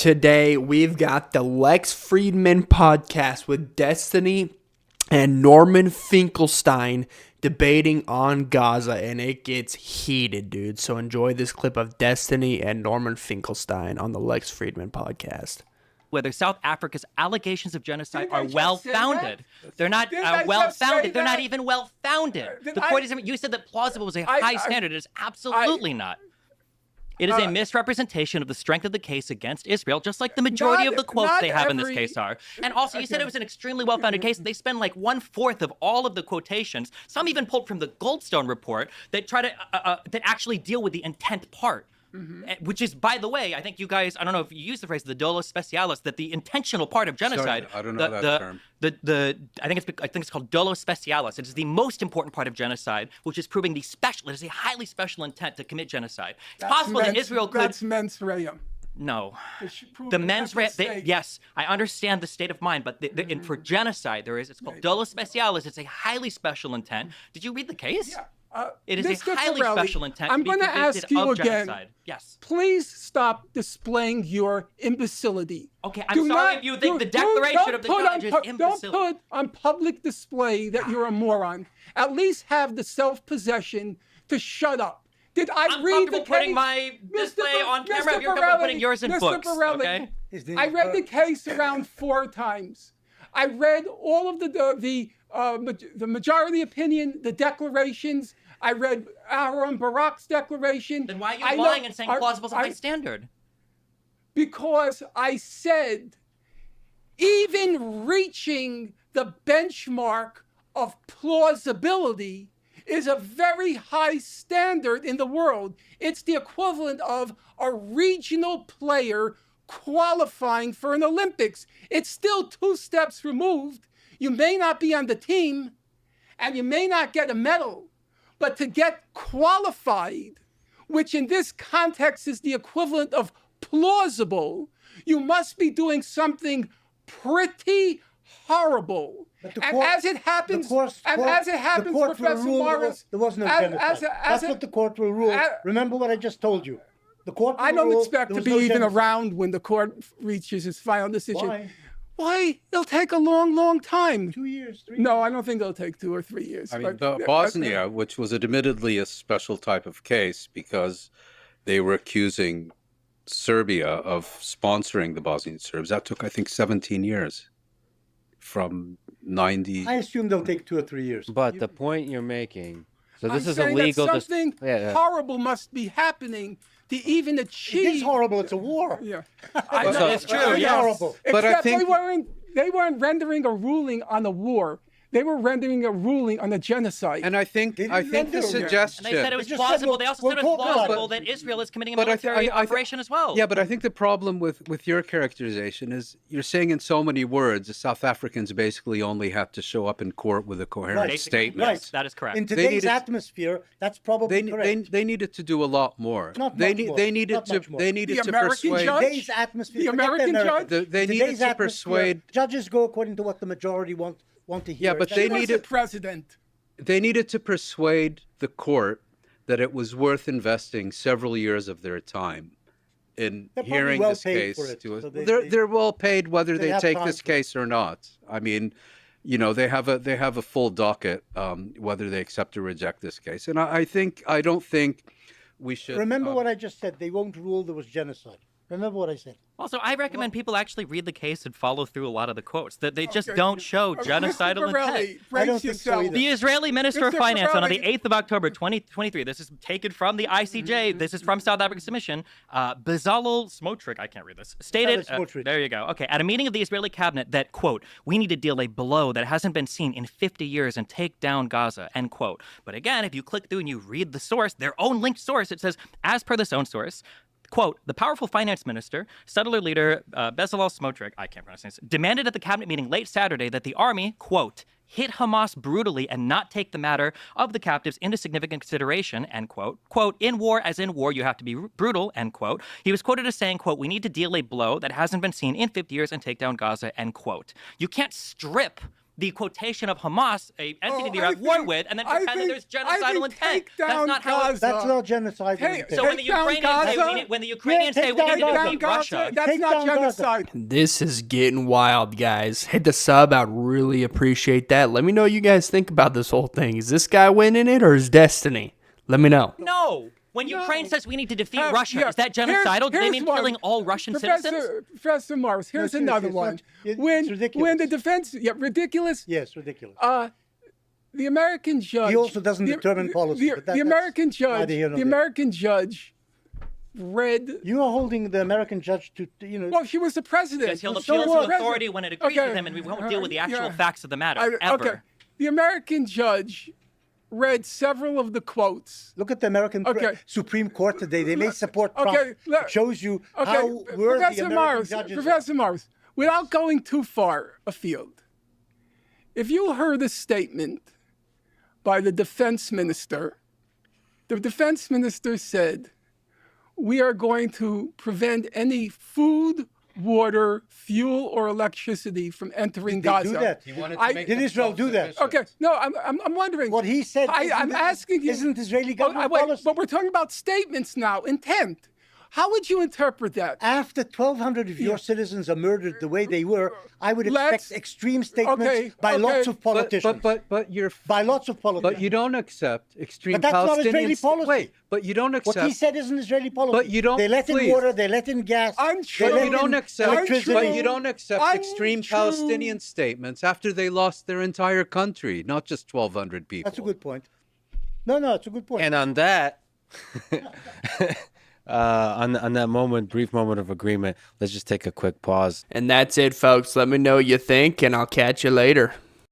Today, we've got the Lex Friedman podcast with Destiny and Norman Finkelstein debating on Gaza, and it gets heated, dude. So enjoy this clip of Destiny and Norman Finkelstein on the Lex Friedman podcast. Whether South Africa's allegations of genocide are well-founded. They're not well-founded. They're not even well-founded. The point is, you said that plausible was a high standard. It is absolutely not. It is a misrepresentation of the strength of the case against Israel, just like the majority of the quotes they have in this case are. And also, you said it was an extremely well-founded case. They spend like 1/4 of all of the quotations, some even pulled from the Goldstone report, that try to that actually deal with the intent part. Mm-hmm. Which is, by the way, I think you guys, I don't know if you use the phrase the dolo specialis, that the intentional part of genocide. Sorry, I don't know that term. I think it's called dolo specialis. It is the most important part of genocide, which is proving it is a highly special intent to commit genocide. It's possible that Israel could. That's mens rea. No, the mens rea. Yes, I understand the state of mind, but for genocide, it's called dolo specialis. It's a highly special intent. Did you read the case? Yeah. It is a highly special intent. I'm going to ask you again. Genocide. Yes. Please stop displaying your imbecility. Okay, I'm sorry if you think the Declaration of the Judge is imbecile. Don't put on public display that you're a moron. At least have the self-possession to shut up. Did I read the case? Putting my display on camera. If you're comfortable putting yours in books. Okay? I read the case around 4 times. I read all of the majority opinion, the declarations. I read Aaron Barak's declaration. Then why are you lying and saying plausible is a high standard? Because I said, even reaching the benchmark of plausibility is a very high standard in the world. It's the equivalent of a regional player qualifying for an Olympics. It's still 2 steps removed. You may not be on the team, and you may not get a medal, but to get qualified, which in this context is the equivalent of plausible, you must be doing something pretty horrible. As it happens, Professor Morris, there was no genocide. That's what the court will rule. Remember what I just told you. The court will I don't rule expect to be even around when the court reaches its final decision. Why? It'll take a long, long time. 2 years, 3 years. No, I don't think it'll take 2 or 3 years. I mean, Bosnia, which was admittedly a special type of case because they were accusing Serbia of sponsoring the Bosnian Serbs. That took, I think, 17 years from 90. I assume they'll take 2 or 3 years. But the point you're making, so this I'm is saying illegal. That something horrible must be happening to even achieve. It is horrible. It's a war. Yeah, it's true. It's horrible. But I think they weren't rendering a ruling on the war. They were rendering a ruling on the genocide. And I think the suggestion. And they said it was plausible. They also said it was plausible that Israel is committing a military operation as well. Yeah, but I think the problem with your characterization is you're saying in so many words the South Africans basically only have to show up in court with a coherent statement. Right. That is correct. In today's atmosphere, that's probably correct. They needed to do a lot more. They needed to persuade. Today's atmosphere. The American judge. They needed to persuade. Judges go according to what the majority want to hear. Yeah, but they needed to persuade the court that it was worth investing several years of their time in hearing this case. They're well paid whether they take this case or not. I mean, they have a full docket whether they accept or reject this case. And I don't think we should. Remember what I just said. They won't rule there was genocide. Remember what I said. Also, I recommend people actually read the case and follow through a lot of the quotes. That they just don't show genocidal intent. I don't think so either. The Israeli Minister of Finance on the 8th of October, 2023. This is taken from the ICJ. This is from South Africa's submission. Bezalel Smotrich, I can't read this, stated, there you go. Okay, at a meeting of the Israeli cabinet that, quote, we need to deal a blow that hasn't been seen in 50 years and take down Gaza, end quote. But again, if you click through and you read the source, their own linked source, it says, as per this own source, quote, the powerful finance minister, settler leader Bezalel Smotrich, I can't pronounce this, demanded at the cabinet meeting late Saturday that the army, quote, hit Hamas brutally and not take the matter of the captives into significant consideration, end quote. Quote, in war, as in war, you have to be brutal, end quote. He was quoted as saying, quote, we need to deal a blow that hasn't been seen in 50 years and take down Gaza, end quote. You can't strip the quotation of Hamas, a entity they're at war with, and then pretend that there's genocidal intent. That's not how. That's not genocidal intent. So when the Ukrainians say we need to defeat Russia, that's not genocide. This is getting wild, guys. Hit the sub. I'd really appreciate that. Let me know what you guys think about this whole thing. Is this guy winning it or is Destiny? Let me know. No. When Ukraine says we need to defeat Russia, is that genocidal? Do they mean killing all Russian citizens? Professor Morris, here's another one. When the defense, ridiculous. Yes, ridiculous. The American judge. He also doesn't determine policy. The American judge read. You are holding the American judge to Well, he was the president. Because he'll appeal to authority when it agrees with him, and we won't deal with the actual facts of the matter ever. Okay, the American judge read several of the quotes. Look at the American Supreme Court today. They may support Trump. It shows you how worthy American judges are. Professor Morris, without going too far afield, if you heard a statement by the defense minister said, we are going to prevent any food, water, fuel, or electricity from entering Gaza. Did they do that? He wanted to make Did Israel do that? Okay, no, I'm wondering. What he said. I'm asking you. Isn't Israeli government policy? But we're talking about statements now, intent. How would you interpret that? After 1,200 of your citizens are murdered the way they were, I would expect extreme statements by lots of politicians. But you're by lots of politicians. But you don't accept extreme But that's Palestinian. not Israeli policy. Wait, but you don't accept what he said isn't Israeli policy. But you don't. They let in water. They let in gas. Untrue. But you don't accept. Untrue. But you don't accept extreme Untrue. Palestinian statements after they lost their entire country, not just 1,200 people. That's a good point. No, it's a good point. And on that, on that brief moment of agreement, let's just take a quick pause. And that's it, folks. Let me know what you think, and I'll catch you later.